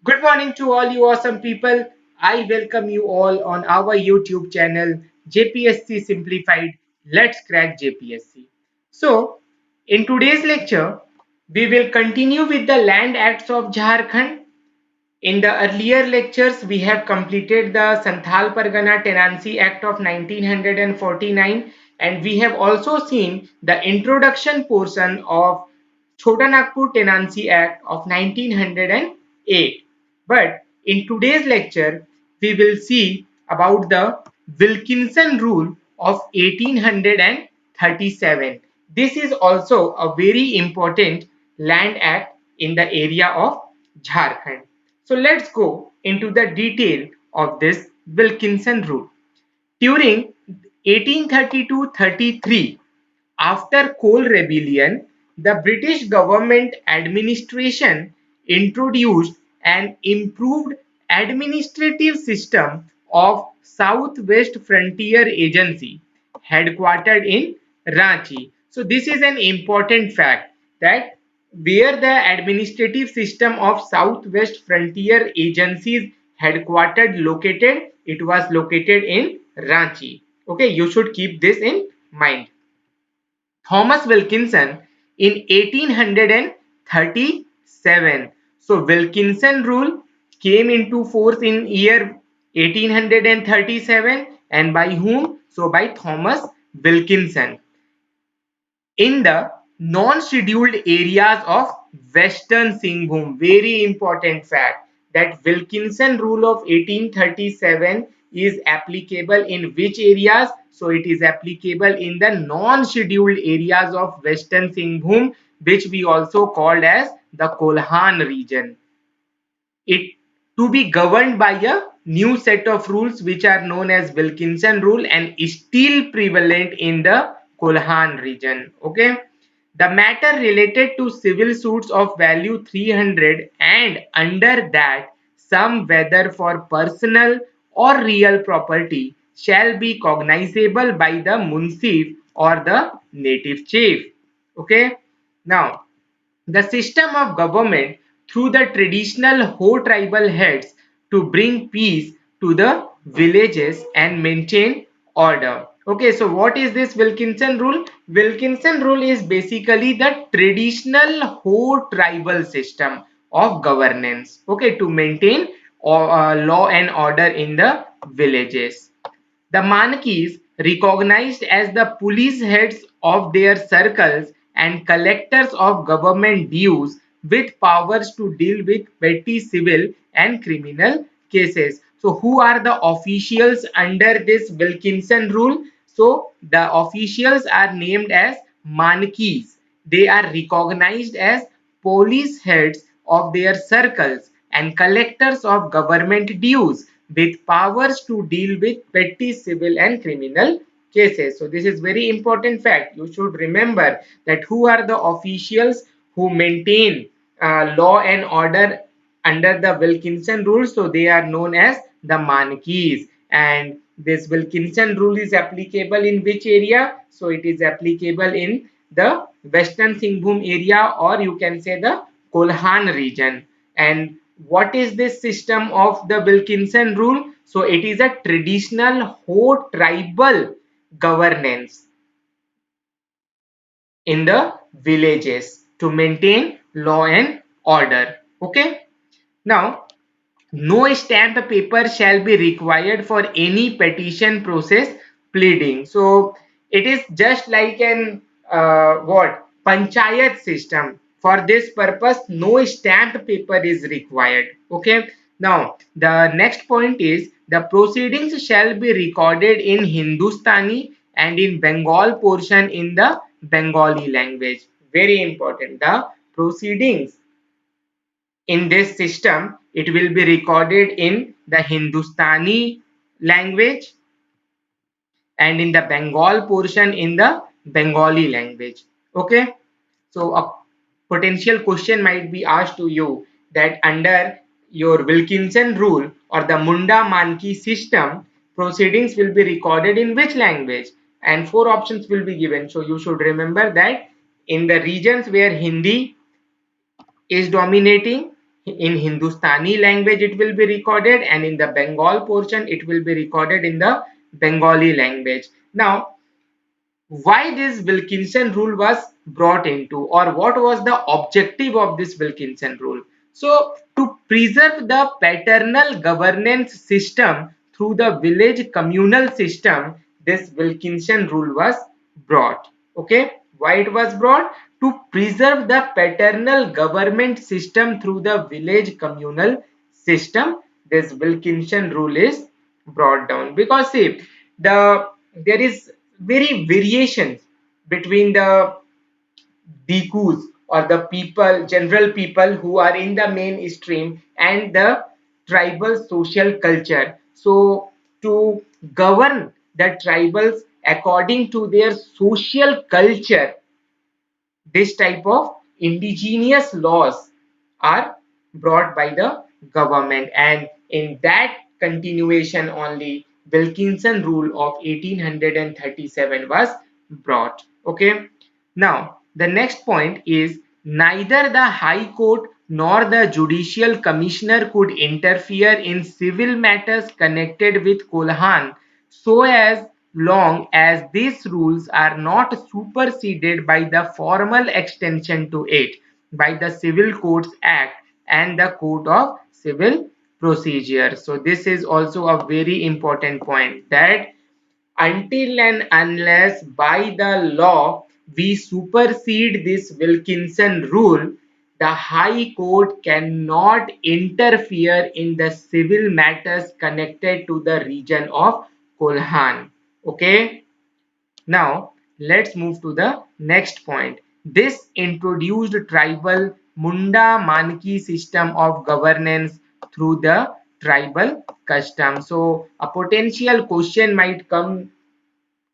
Good morning to all you awesome people. I welcome you all on our YouTube channel JPSC Simplified. Let's crack JPSC. So, in today's lecture, we will continue with the Land Acts of Jharkhand. In the earlier lectures, we have completed the Santhal Pargana Tenancy Act of 1949 and we have also seen the introduction portion of Chota Nagpur Tenancy Act of 1908. But in today's lecture, we will see about the Wilkinson Rule of 1837. This is also a very important land act in the area of Jharkhand. So let's go into the detail of this Wilkinson Rule. During 1832-33, after Coal Rebellion, the British government administration introduced an improved administrative system of Southwest Frontier Agency, headquartered in Ranchi. So this is an important fact that where the administrative system of Southwest Frontier Agency's headquartered located, it was located in Ranchi. Okay, you should keep this in mind. Thomas Wilkinson in 1837. So Wilkinson rule came into force in year 1837 and by whom? So by Thomas Wilkinson in the non-scheduled areas of Western Singhbhum. Very important fact that Wilkinson rule of 1837 is applicable in which areas? So it is applicable in the non-scheduled areas of Western Singhbhum, which we also called as the Kolhan region. It to be governed by a new set of rules which are known as Wilkinson rule and is still prevalent in the Kolhan region. Okay. The matter related to civil suits of value 300 and under that some whether for personal or real property shall be cognizable by the munsif or the native chief. Okay. Now the system of government through the traditional Ho tribal heads to bring peace to the villages and maintain order. Okay, so what is this Wilkinson rule? Wilkinson rule is basically the traditional Ho tribal system of governance. Okay, to maintain law and order in the villages. The Manakis, recognized as the police heads of their circles and collectors of government dues with powers to deal with petty civil and criminal cases. So who are the officials under this Wilkinson rule? So the officials are named as Manakis. They are recognized as police heads of their circles and collectors of government dues with powers to deal with petty civil and criminal cases. So this is very important fact. You should remember that who are the officials who maintain law and order under the Wilkinson rule. So they are known as the Manakis. And this Wilkinson rule is applicable in which area? So it is applicable in the Western Singhbhum area, or you can say the Kolhan region. And what is this system of the Wilkinson rule? So it is a traditional Ho tribal governance in the villages to maintain law and order. Okay. Now, no stamp paper shall be required for any petition process pleading. So it is just like an what panchayat system. For this purpose, no stamp paper is required. Okay. Now the next point is the proceedings shall be recorded in Hindustani and in Bengal portion in the Bengali language. Very important. The proceedings in this system, it will be recorded in the Hindustani language and in the Bengal portion in the Bengali language. Okay. So a potential question might be asked to you that under your Wilkinson rule or the Munda Manki system, proceedings will be recorded in which language? And four options will be given. So you should remember that in the regions where Hindi is dominating, In Hindustani language it will be recorded, and in the Bengal portion it will be recorded in the Bengali language. Now, why this Wilkinson rule was brought into, or what was the objective of this Wilkinson rule? So, to preserve the paternal governance system through the village communal system, this Wilkinson rule was brought. Okay, why it was brought? To preserve the paternal government system through the village communal system, this Wilkinson rule is brought down. Because see, there is very variations between the Dikus, or the people, general people who are in the mainstream, and the tribal social culture. So to govern the tribals according to their social culture, this type of indigenous laws are brought by the government, and in that continuation only Wilkinson rule of 1837 was brought. Okay, now the next point is, neither the High Court nor the Judicial Commissioner could interfere in civil matters connected with Kolhan, so as long as these rules are not superseded by the formal extension to it by the Civil Courts Act and the Code of Civil Procedure. So this is also a very important point, that until and unless by the law we supersede this Wilkinson rule, the High Court cannot interfere in the civil matters connected to the region of Kolhan. Okay, now let's move to the next point. This introduced tribal Munda Manki system of governance through the tribal custom. So a potential question might come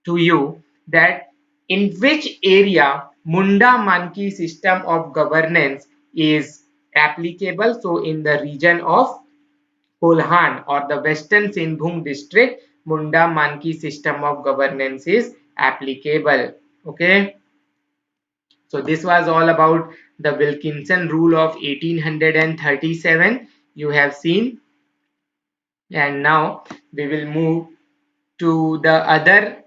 to you, that in which area Munda Manki system of governance is applicable. So in the region of Kolhan, or the Western Sinbhum district, Munda Manki system of governance is applicable. Okay, so this was all about the Wilkinson rule of 1837. You have seen, and now we will move to the other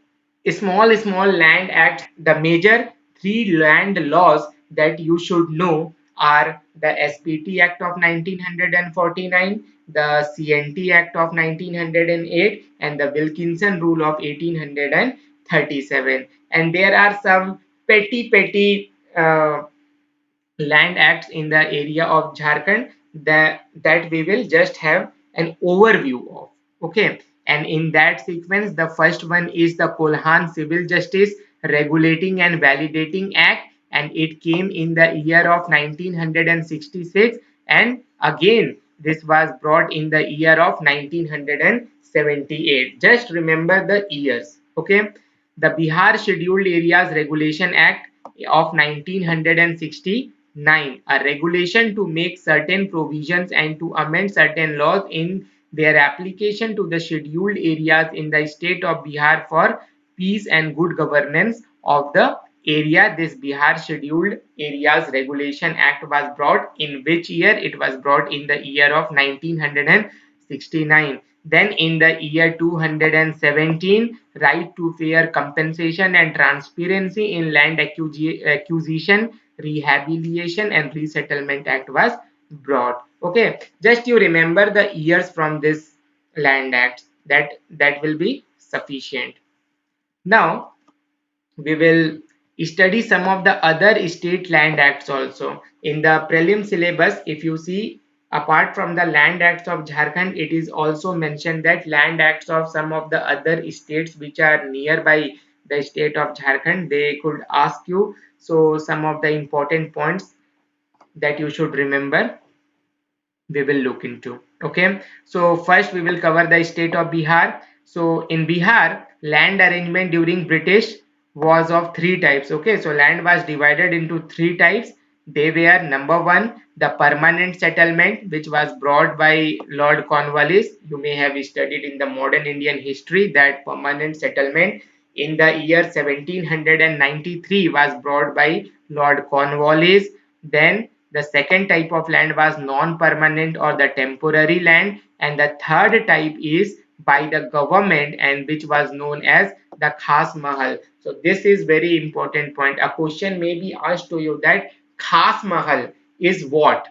small land acts. The major three land laws that you should know are the SPT Act of 1949, the CNT Act of 1908, and the Wilkinson Rule of 1837. And there are some petty land acts in the area of Jharkhand that we will just have an overview of. Okay, and in that sequence, the first one is the Kolhan Civil Justice Regulating and Validating Act, and it came in the year of 1966, and again this was brought in the year of 1978. Just remember the years. Okay, the Bihar Scheduled Areas Regulation Act of 1969, a regulation to make certain provisions and to amend certain laws in their application to the scheduled areas in the state of Bihar for peace and good governance of the area. This Bihar Scheduled Areas Regulation Act was brought in which year? It was brought in the year of 1969. Then in the year 217, right to fair compensation and transparency in land acquisition, rehabilitation and resettlement act was brought. Okay, just you remember the years from this land act, that will be sufficient. Now we will study some of the other state land acts also. In the prelim syllabus, if you see, apart from the land acts of Jharkhand, it is also mentioned that land acts of some of the other states which are nearby the state of Jharkhand, they could ask you. So some of the important points that you should remember, we will look into. Okay, so first we will cover the state of Bihar. So in Bihar, land arrangement during British was of three types. Okay, so land was divided into three types. They were, number one, the permanent settlement, which was brought by Lord Cornwallis. You may have studied in the modern Indian history that permanent settlement in the year 1793 was brought by Lord Cornwallis. Then The second type of land was non-permanent or the temporary land, and the third type is by the government, and which was known as the Khas Mahal. So this is very important point. A question may be asked to you that Khas Mahal is what?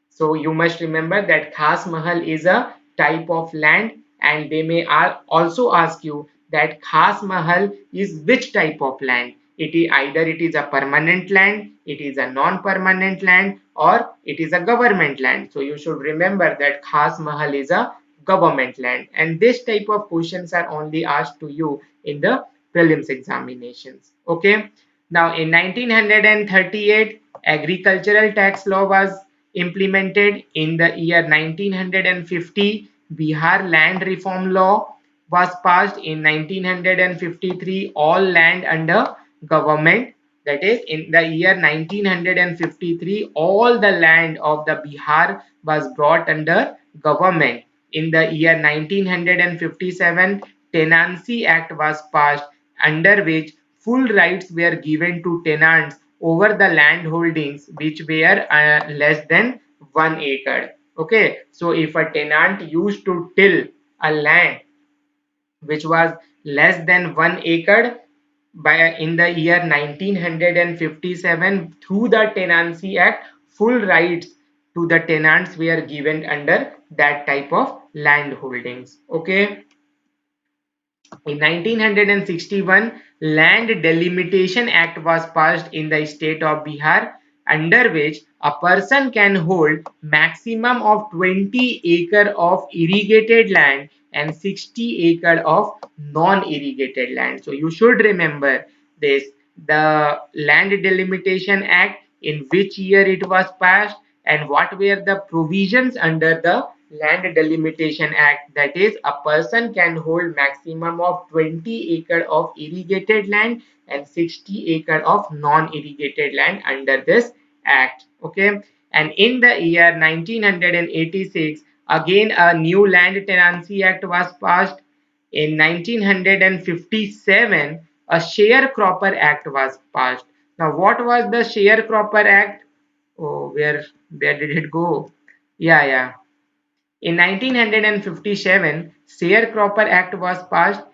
So you must remember that Khas Mahal is a type of land, and they may also ask you that Khas Mahal is which type of land. It is either it is a permanent land, it is a non-permanent land, or it is a government land. So you should remember that Khas Mahal is a government land, and this type of questions are only asked to you in the prelims examinations. Okay. Now in 1938, agricultural tax law was implemented. In the year 1950, Bihar Land Reform Law was passed. In 1953, all land under government, that is in the year 1953, all the land of the Bihar was brought under government. In the year 1957, Tenancy Act was passed, under which full rights were given to tenants over the land holdings which were less than 1 acre. Okay, so if a tenant used to till a land which was less than 1 acre by in the year 1957, through the Tenancy Act, full rights to the tenants were given under that type of land holdings. Okay. In 1961, Land Delimitation Act was passed in the state of Bihar, under which a person can hold maximum of 20 acre of irrigated land and 60 acre of non-irrigated land. So you should remember this. The Land Delimitation Act, in which year it was passed, and what were the provisions under the Land Delimitation Act. That is, a person can hold maximum of 20 acre of irrigated land and 60 acre of non-irrigated land under this act. Okay. And in the year 1986, again a new Land Tenancy Act was passed. In 1957, a Sharecropper Act was passed. Now, what was the Sharecropper Act? Oh, where did it go? Yeah. In 1957, Sharecropper Act was passed,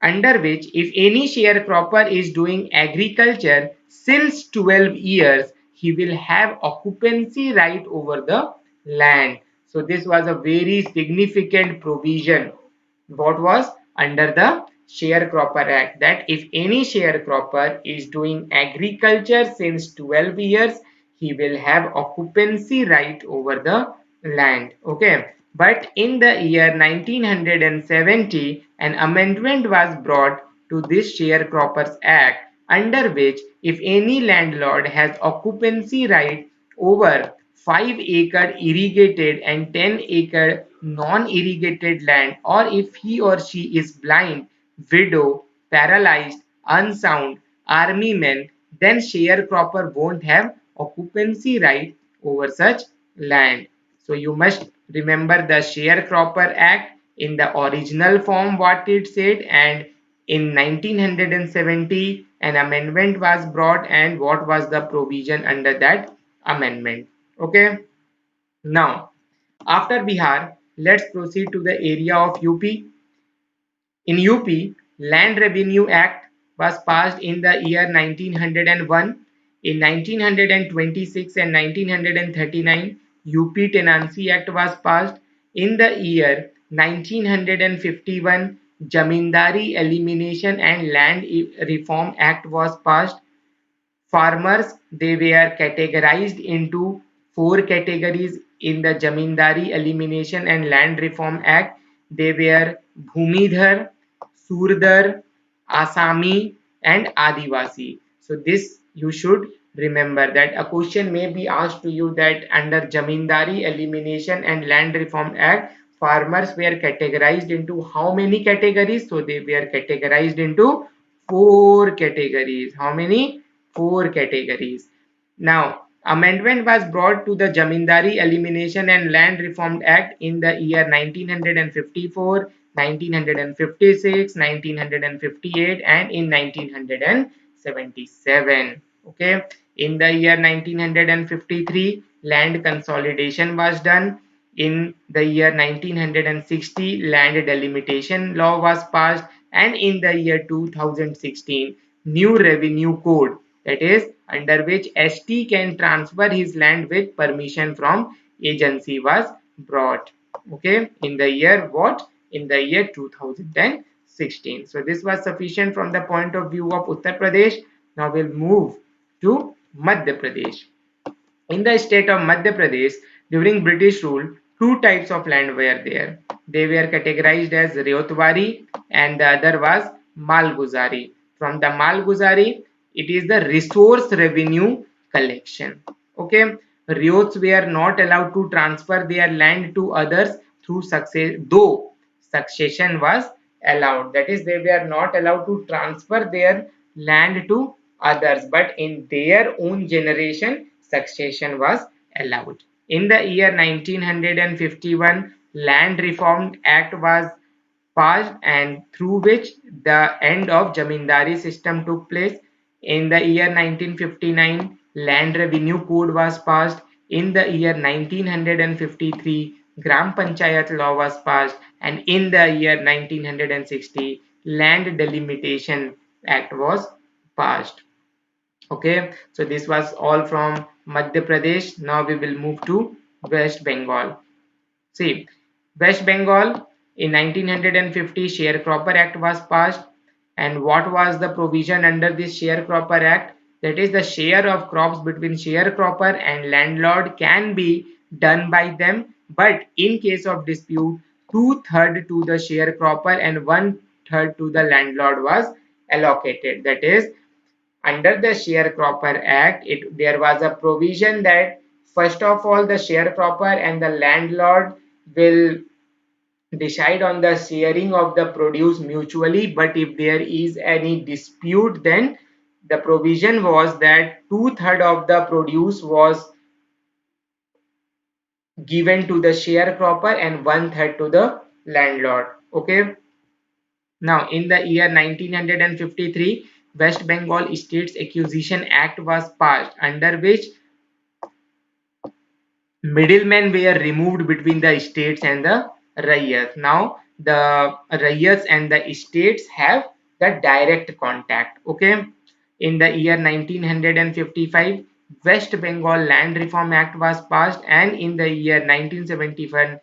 under which if any sharecropper is doing agriculture since 12 years, he will have occupancy right over the land. So this was a very significant provision. What was under the Sharecropper Act, that if any sharecropper is doing agriculture since 12 years, he will have occupancy right over the land. Okay. But in the year 1970, an amendment was brought to this Sharecroppers Act, under which if any landlord has occupancy right over 5 acre irrigated and 10 acre non-irrigated land, or if he or she is blind, widow, paralyzed, unsound, army men, then sharecropper won't have occupancy right over such land. So you must remember the Sharecropper Act in the original form what it said, and in 1970 an amendment was brought, and what was the provision under that amendment. Okay. Now after Bihar, let's proceed to the area of UP. In UP, Land Revenue Act was passed in the year 1901. In 1926 and 1939, UP Tenancy Act was passed. In the year 1951, Jamindari Elimination and Land Reform Act was passed. Farmers, they were categorized into four categories in the Jamindari Elimination and Land Reform Act. They were Bhumidhar, Surdar, Asami, and Adivasi. So this you should remember, that a question may be asked to you that under Jamindari Elimination and Land Reform Act, farmers were categorized into how many categories? So they were categorized into four categories. How many? Four categories. Now, amendment was brought to the Jamindari Elimination and Land Reform Act in the year 1954, 1956, 1958, and in 1977. Okay. In the year 1953, land consolidation was done. In the year 1960, land delimitation law was passed, and in the year 2016, new revenue code, that is under which ST can transfer his land with permission from agency, was brought. Okay, in the year what? In the year 2016. So this was sufficient from the point of view of Uttar Pradesh. Now we'll move to Madhya Pradesh. In the state of Madhya Pradesh, during British rule, two types of land were there. They were categorized as Ryotwari and the other was Malguzari. From the Malguzari, it is the resource revenue collection. Okay, Ryots were not allowed to transfer their land to others through success, though succession was allowed. That is, they were not allowed to transfer their land to others, but in their own generation, succession was allowed. In the year 1951, Land Reform Act was passed, and through which the end of Jamindari system took place. In the year 1959, Land Revenue Code was passed. In the year 1953, Gram Panchayat law was passed, and in the year 1960, Land Delimitation Act was passed. Okay, so this was all from Madhya Pradesh. Now we will move to West Bengal. See, West Bengal in 1950 Sharecropper Act was passed, and what was the provision under this Sharecropper Act? That is, the share of crops between sharecropper and landlord can be done by them, but in case of dispute, two-thirds to the sharecropper and one-third to the landlord was allocated. That is, under the Sharecropper Act, there was a provision that first of all the sharecropper and the landlord will decide on the sharing of the produce mutually, but if there is any dispute, then the provision was that two-thirds of the produce was given to the sharecropper and one-third to the landlord. Okay. Now, in the year 1953, West Bengal States Acquisition Act was passed, under which middlemen were removed between the states and the Rayas. Now, the Rayas and the states have the direct contact. Okay. In the year 1955, West Bengal Land Reform Act was passed, and in the year 1971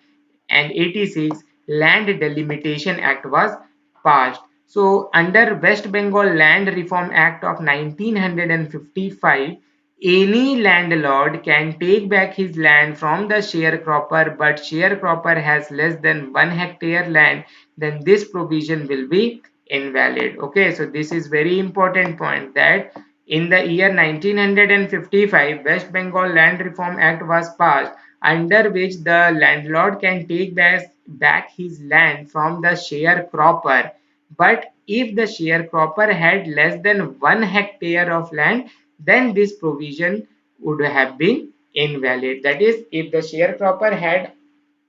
and 86, Land Delimitation Act was passed. So, under West Bengal Land Reform Act of 1955, any landlord can take back his land from the sharecropper, but sharecropper has less than 1 hectare land, then this provision will be invalid. Okay, so this is very important point, that in the year 1955, West Bengal Land Reform Act was passed, under which the landlord can take back his land from the sharecropper, but if the sharecropper had less than 1 hectare of land, then this provision would have been invalid. That is, if the sharecropper had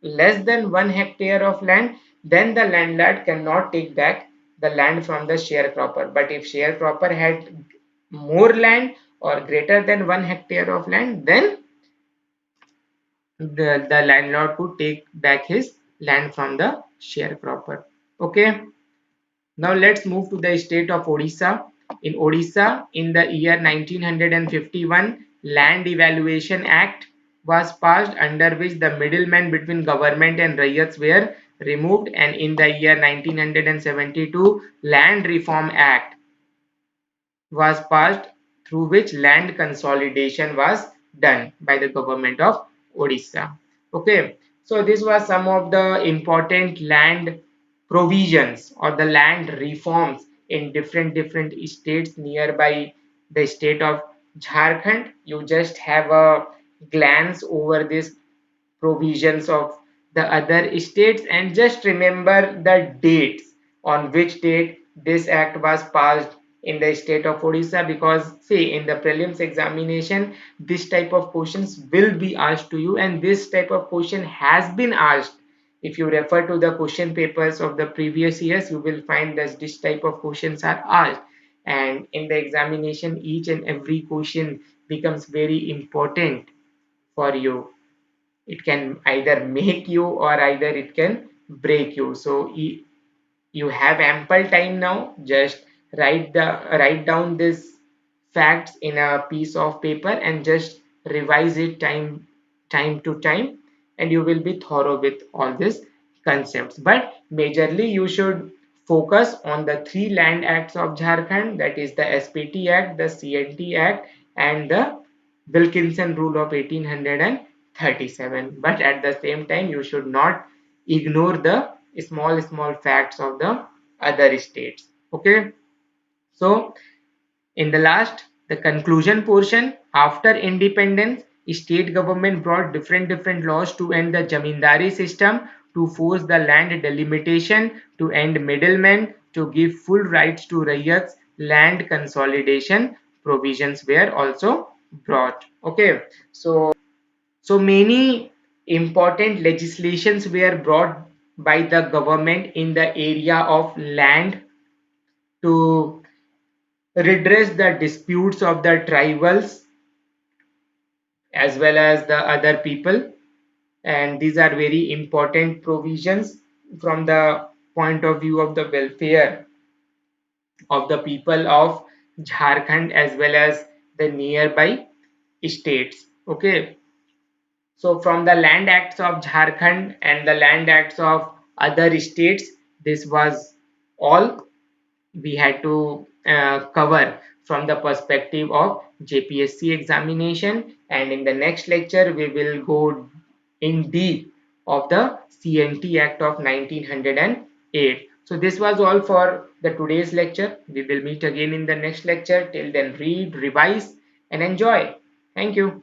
less than 1 hectare of land, then the landlord cannot take back the land from the sharecropper. But if sharecropper had more land or greater than 1 hectare of land, then the landlord could take back his land from the sharecropper. Okay. Now let's move to the state of Odisha. In Odisha, in the year 1951, Land Evaluation Act was passed, under which the middlemen between government and riots were removed, and in the year 1972, Land Reform Act was passed, through which land consolidation was done by the government of Odisha. Okay, so this was some of the important land provisions or the land reforms in different states nearby the state of Jharkhand. You just have a glance over this provisions of the other states and just remember the dates, on which date this act was passed in the state of Odisha, because see, in the prelims examination this type of questions will be asked to you, and this type of question has been asked. If you refer to the question papers of the previous years, you will find that this type of questions are asked, and in the examination each and every question becomes very important for you. It can either make you or either it can break you. So you have ample time now. Just write down this facts in a piece of paper and just revise it time to time, and you will be thorough with all these concepts. But majorly you should focus on the three land acts of Jharkhand, that is the SPT Act, the CNT Act, and the Wilkinson Rule of 1837. But at the same time, you should not ignore the small facts of the other states. Okay, so in the last, the conclusion portion, after independence, state government brought different laws to end the Jamindari system, to force the land delimitation, to end middlemen, to give full rights to rayats. Land consolidation provisions were also brought. Okay, so many important legislations were brought by the government in the area of land to redress the disputes of the tribals as well as the other people, and these are very important provisions from the point of view of the welfare of the people of Jharkhand as well as the nearby states. Okay, so from the land acts of Jharkhand and the land acts of other states, this was all we had to cover from the perspective of JPSC examination, and in the next lecture we will go in deep of the CNT Act of 1908. So this was all for the today's lecture. We will meet again in the next lecture. Till then, read, revise and enjoy. Thank you.